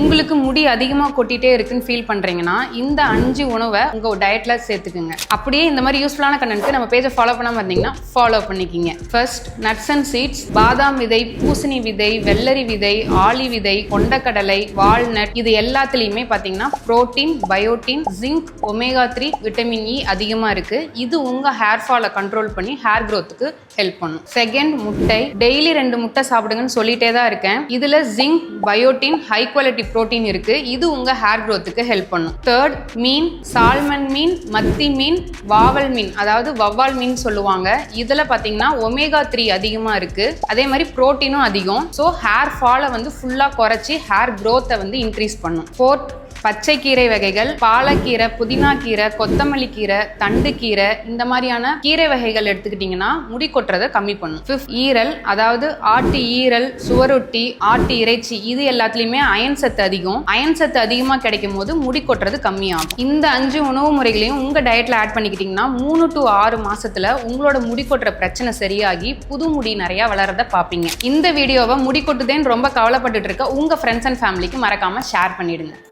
உங்களுக்கு முடி அதிகமாக கொட்டிட்டே இருக்குன்னு ஃபீல் பண்ணுறீங்கன்னா இந்த 5 உணவை உங்கள் டயட்டில் சேர்த்துக்குங்க. அப்படியே இந்த மாதிரி யூஸ்ஃபுல்லான கண்டென்ட்க்கு நம்ம பேஜை ஃபாலோ பண்ணாமல் இருந்தீங்கன்னா ஃபாலோ பண்ணிக்கிங்க. First, nuts and seeds. பாதாம் விதை, பூசணி விதை, வெள்ளரி விதை, ஆளி விதை, கொண்டக்கடலை, வால்நட், இது எல்லாத்துலேயுமே பார்த்தீங்கன்னா protein, biotin, zinc, omega 3, vitamin E அதிகமாக இருக்கு. இது உங்கள் ஹேர் ஃபாலை கண்ட்ரோல் பண்ணி ஹேர் க்ரோத்துக்கு ஹெல்ப் பண்ணும். செகண்ட், முட்டை. டெய்லி 2 முட்டை சாப்பிடுங்கன்னு சொல்லிட்டே தான் இருக்கேன். இதுல zinc, biotin, high quality protein இருக்கு. இது உங்க ஹேர் க்ரோத்துக்கு ஹெல்ப் பண்ணும். தேர்ட், மீன். சால்மன் மீன், மத்தி மீன், வாவல் மீன், அதாவது வவ்வால் மீன் சொல்லுவாங்க. இதுல பாத்தீங்கன்னா ஒமேகா 3 அதிகமா இருக்கு. அதே மாதிரி புரோட்டீனும் அதிகம். ஸோ ஹேர் ஃபாலை வந்து ஃபுல்லா குறைச்சி ஹேர் க்ரோத்தை வந்து இன்க்ரீஸ் பண்ணும். ஃபோர்த், பச்சை கீரை வகைகள். பாலக்கீரை, புதினா கீரை, கொத்தமல்லி கீரை, தண்டு கீரை, இந்த மாதிரியான கீரை வகைகள் எடுத்துக்கிட்டீங்கன்னா முடி கொட்டுறதை கம்மி பண்ணும். ஃபிஃப்த், ஈரல். அதாவது ஆட்டு ஈரல், சுவரொட்டி, ஆட்டு இறைச்சி, இது எல்லாத்துலயுமே அயன் சத்து அதிகம். அயன் சத்து அதிகமாக கிடைக்கும் போது முடி கொட்டுறது கம்மியாகும். இந்த 5 உணவு முறைகளையும் உங்க டயட்ல ஆட் பண்ணிக்கிட்டீங்கன்னா 3 to 6 மாசத்துல உங்களோட முடி கொட்டுற பிரச்சனை சரியாகி புது முடி நிறைய வளரத பாப்பீங்க. இந்த வீடியோவை முடி கொட்டுதேன்னு ரொம்ப கவலைப்பட்டுட்டு இருக்க உங்க ஃப்ரெண்ட்ஸ் அண்ட் ஃபேமிலிக்கு மறக்காம ஷேர் பண்ணிடுங்க.